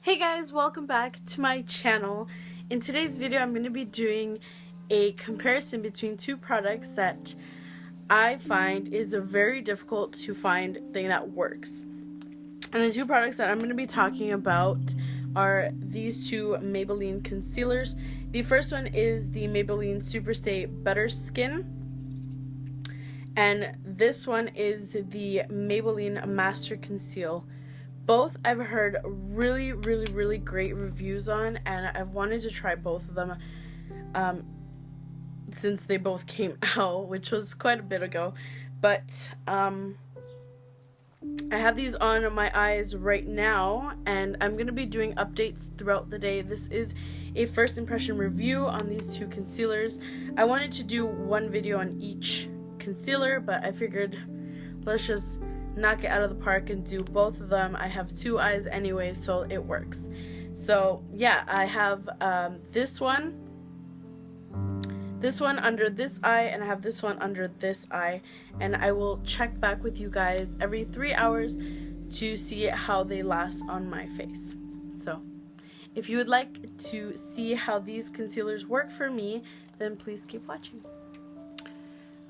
Hey guys, welcome back to my channel. In today's video I'm going to be doing a comparison between two products that I find is a very difficult to find thing that works. And the two products that I'm going to be talking about are these two Maybelline concealers. The first one is the Maybelline Superstay Better Skin, and this one is the Maybelline Master Conceal. Both I've heard really great reviews on, and I've wanted to try both of them since they both came out, which was quite a bit ago. But I have these on my eyes right now, and I'm going to be doing updates throughout the day. This is a first impression review on these two concealers. I wanted to do one video on each concealer, but I figured let's just knock it out of the park and do both of them. I have two eyes anyway, so it works. So yeah, I have this one under this eye, and I have this one under this eye, and I will check back with you guys every 3 hours to see how they last on my face. So if you would like to see how these concealers work for me, then please keep watching.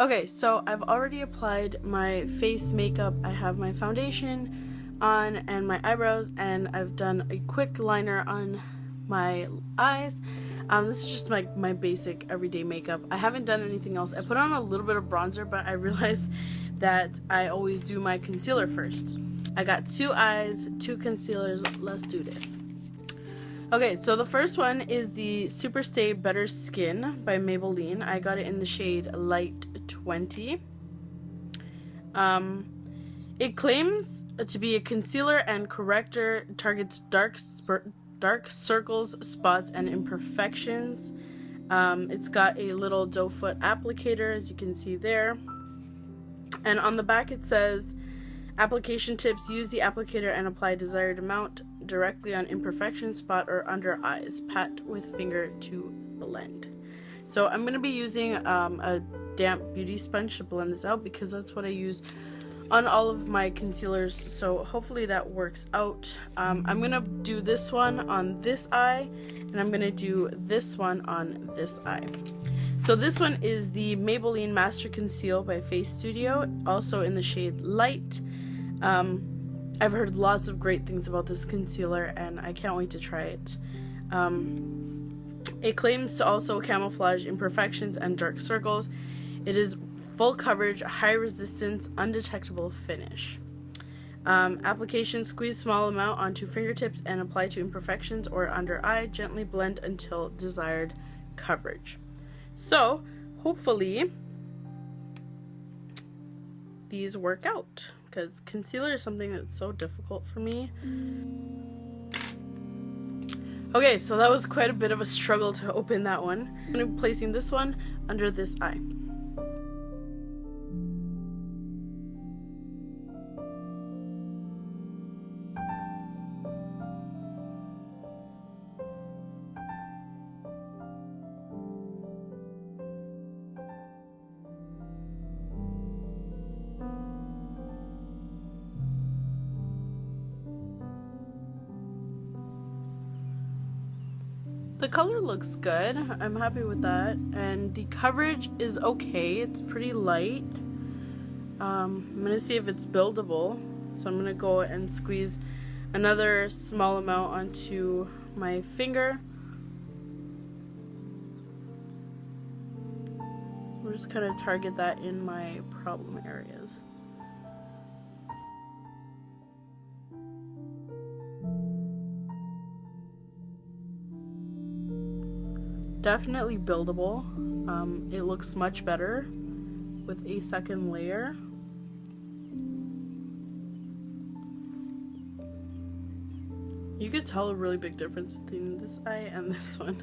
Okay, so I've already applied my face makeup. I have my foundation on and my eyebrows, and I've done a quick liner on my eyes. This is just my basic everyday makeup. I haven't done anything else. I put on a little bit of bronzer, but I realized that I always do my concealer first. I got two eyes, two concealers. Let's do this. Okay, so the first one is the Superstay Better Skin by Maybelline. I got it in the shade Light 20. It claims to be a concealer and corrector, targets dark circles, spots, and imperfections. It's got a little doe foot applicator, as you can see there. And on the back it says, application tips: use the applicator and apply desired amount directly on imperfection, spot, or under eyes. Pat with finger to blend. So I'm going to be using a damp beauty sponge to blend this out, because that's what I use on all of my concealers, so hopefully that works out. I'm going to do this one on this eye, and I'm going to do this one on this eye. So this one is the Maybelline Master Conceal by Face Studio, also in the shade Light. I've heard lots of great things about this concealer, and I can't wait to try it. It claims to also camouflage imperfections and dark circles. It is full coverage, high resistance, undetectable finish. Application: squeeze small amount onto fingertips and apply to imperfections or under eye. Gently blend until desired coverage. So hopefully these work out, because concealer is something that's so difficult for me. Okay, so that was quite a bit of a struggle to open that one. I'm going to be placing this one under this eye. The color looks good. I'm happy with that, and the coverage is okay. It's pretty light. I'm gonna see if it's buildable, so I'm gonna go and squeeze another small amount onto my finger. We're just gonna target that in my problem areas. Definitely buildable. It looks much better with a second layer. You could tell a really big difference between this eye and this one.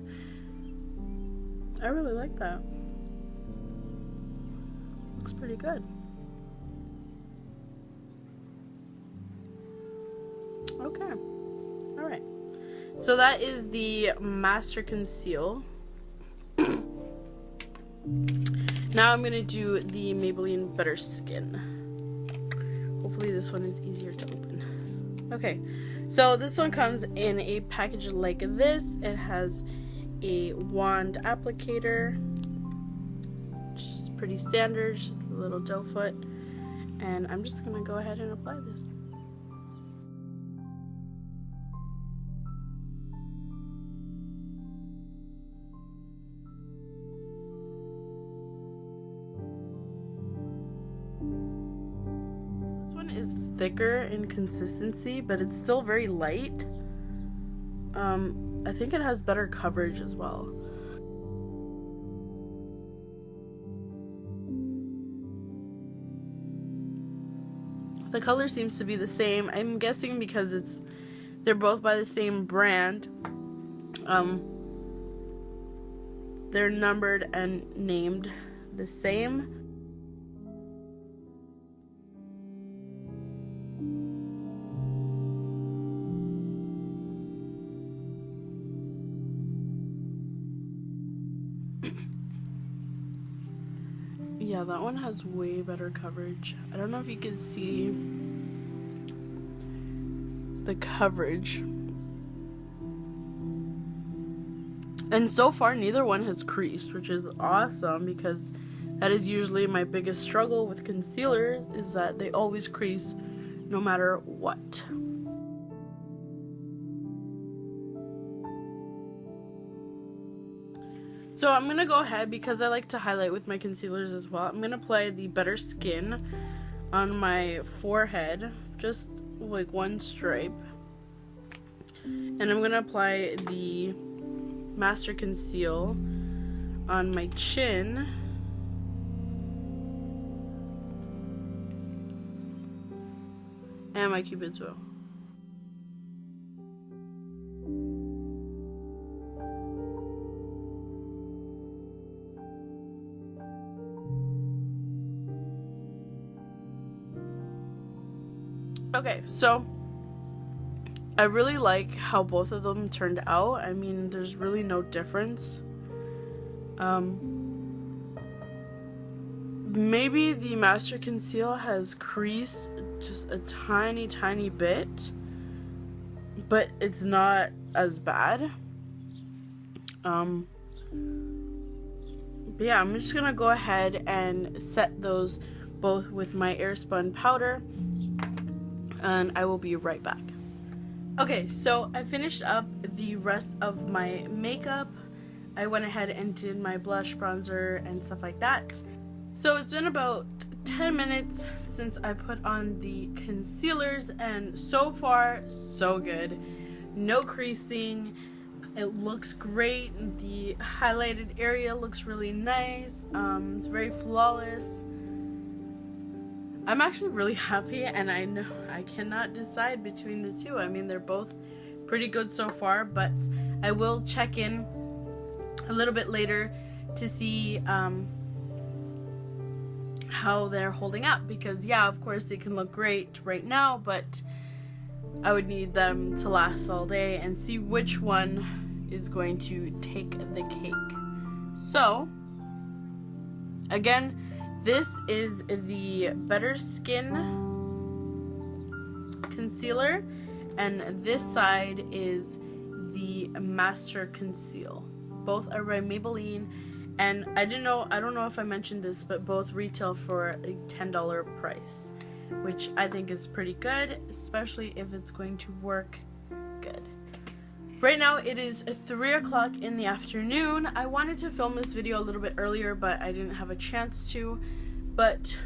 I really like that. Looks pretty good. Okay. Alright. So that is the Master Conceal. Now I'm going to do the Maybelline Better Skin. Hopefully this one is easier to open. Okay, So this one comes in a package like this. It has a wand applicator, which is pretty standard, just a little doe foot. And I'm just gonna go ahead and apply this. This one is thicker in consistency, but it's still very light. I think it has better coverage as well. The color seems to be the same. I'm guessing because they're both by the same brand. They're numbered and named the same. Yeah, that one has way better coverage. I don't know if you can see the coverage. And so far, neither one has creased, which is awesome because that is usually my biggest struggle with concealers, is that they always crease no matter what. So I'm going to go ahead, because I like to highlight with my concealers as well, I'm going to apply the Better Skin on my forehead, just like one stripe. And I'm going to apply the Master Conceal on my chin. And my Cupid's bow. Okay, so I really like how both of them turned out. I mean, there's really no difference. Maybe the Master Conceal has creased just a tiny bit, but it's not as bad. But yeah, I'm just gonna go ahead and set those both with my Airspun powder, and I will be right back. Okay, so I finished up the rest of my makeup. I went ahead and did my blush, bronzer, and stuff like that. So it's been about 10 minutes since I put on the concealers, and so far, so good. No creasing. It looks great. The highlighted area looks really nice. It's very flawless. I'm actually really happy, and I know I cannot decide between the two. I mean, they're both pretty good so far, but I will check in a little bit later to see how they're holding up, because yeah, of course they can look great right now, but I would need them to last all day and see which one is going to take the cake. So again, this is the Better Skin concealer, and this side is the Master Conceal. Both are by Maybelline, and I don't know if I mentioned this, but both retail for a $10 price, which I think is pretty good, especially if it's going to work good. Right now it is 3 o'clock in the afternoon. I wanted to film this video a little bit earlier, but I didn't have a chance to. But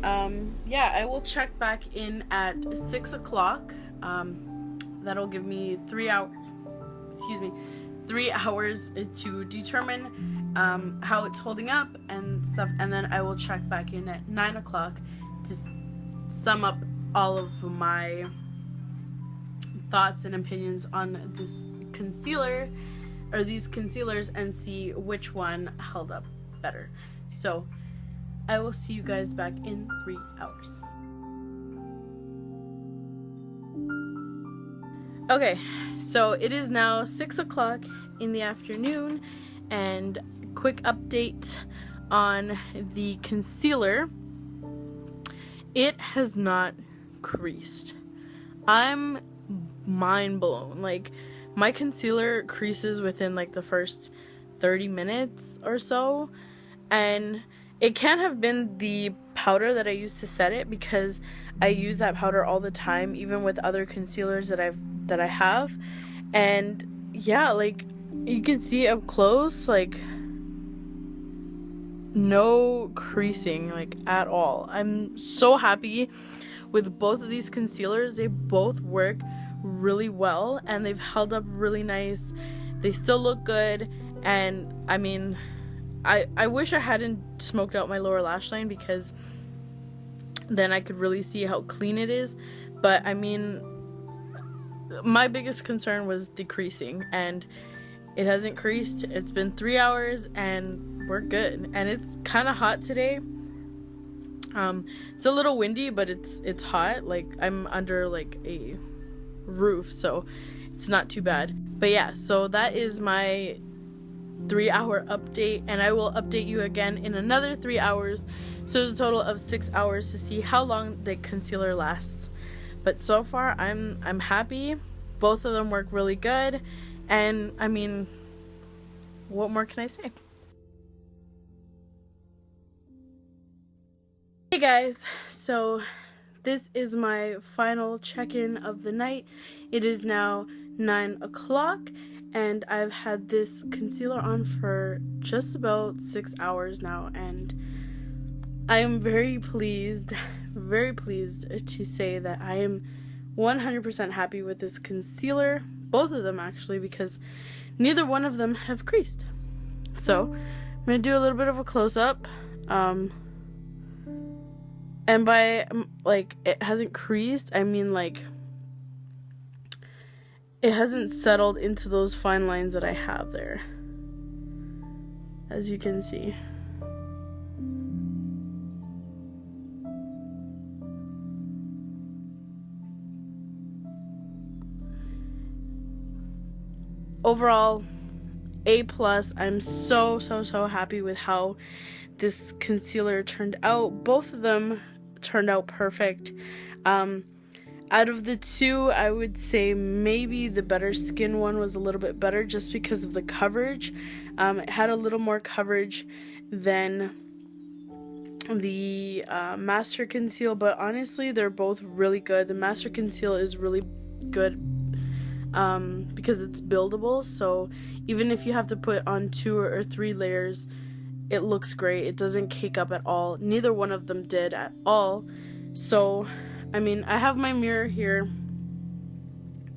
yeah, I will check back in at 6 o'clock. That'll give me 3 hours to determine how it's holding up and stuff, and then I will check back in at 9 o'clock to sum up all of my thoughts and opinions on this concealer, or these concealers, and see which one held up better. So I will see you guys back in 3 hours. Okay, so it is now 6 o'clock in the afternoon, and quick update on the concealer. It has not creased. I'm mind blown. Like, my concealer creases within like the first 30 minutes or so, and it can't have been the powder that I used to set it, because I use that powder all the time, even with other concealers that I have. And yeah, like, you can see up close, like, no creasing, like, at all. I'm so happy with both of these concealers. They both work really well, and they've held up really nice. They still look good, and I mean, I wish I hadn't smoked out my lower lash line, because then I could really see how clean it is. But I mean, my biggest concern was the creasing, and it hasn't creased. It's been 3 hours and we're good. And it's kind of hot today. It's a little windy, but it's hot. Like, I'm under like a roof, so it's not too bad. But yeah, so that is my 3-hour update, and I will update you again in another 3 hours. So there's a total of 6 hours to see how long the concealer lasts. But so far, I'm happy. Both of them work really good, and I mean, what more can I say? Hey guys, so this is my final check-in of the night. It is now 9 o'clock, and I've had this concealer on for just about 6 hours now, and I am very pleased to say that I am 100% happy with this concealer. Both of them, actually, because neither one of them have creased. So I'm gonna do a little bit of a close-up, and by like it hasn't creased, I mean like it hasn't settled into those fine lines that I have there, as you can see. Overall, A+. I'm so happy with how this concealer turned out. Both of them turned out perfect. Out of the two, I would say maybe the Better Skin one was a little bit better, just because of the coverage. It had a little more coverage than the Master Conceal, but honestly, they're both really good. The Master Conceal is really good because it's buildable, so even if you have to put on 2 or 3 layers, it looks great. It doesn't cake up at all. Neither one of them did at all. So I mean, I have my mirror here,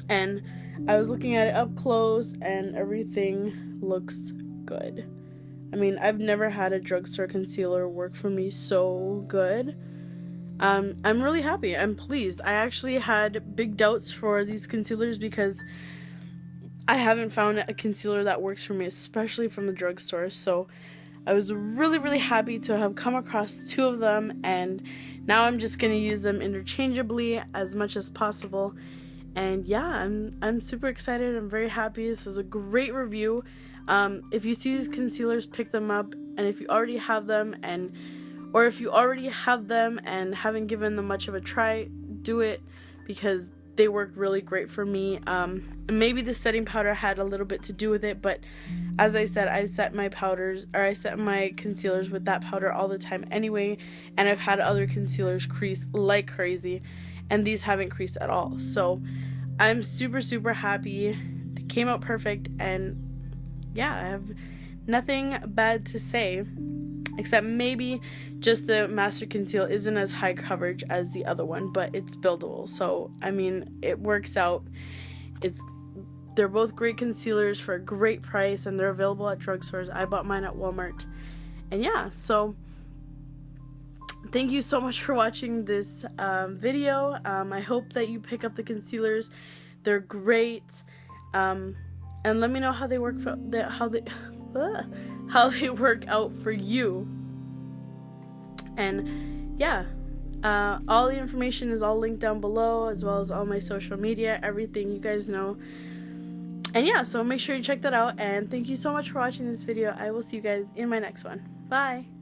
and I was looking at it up close, and everything looks good. I mean, I've never had a drugstore concealer work for me so good. I'm really happy. I'm pleased. I actually had big doubts for these concealers, because I haven't found a concealer that works for me, especially from the drugstore. So I was really happy to have come across 2 of them, and now I'm just gonna use them interchangeably as much as possible. And yeah, I'm super excited. I'm very happy. This is a great review. If you see these concealers, pick them up, and if you already have them, or if you already have them and haven't given them much of a try, do it, because they work really great for me. Maybe the setting powder had a little bit to do with it, but as I said, I set my concealers with that powder all the time anyway, and I've had other concealers crease like crazy, and these haven't creased at all. So I'm super happy. They came out perfect, and yeah, I have nothing bad to say, except maybe just the Master Conceal isn't as high coverage as the other one, but it's buildable. So I mean, it works out. They're both great concealers for a great price, and they're available at drugstores. I bought mine at Walmart. And yeah, so thank you so much for watching this video. I hope that you pick up the concealers. They're great. And let me know how they work how they work out for you. And yeah, all the information is all linked down below, as well as all my social media, everything you guys know. And yeah, so make sure you check that out, and thank you so much for watching this video. I will see you guys in my next one. Bye!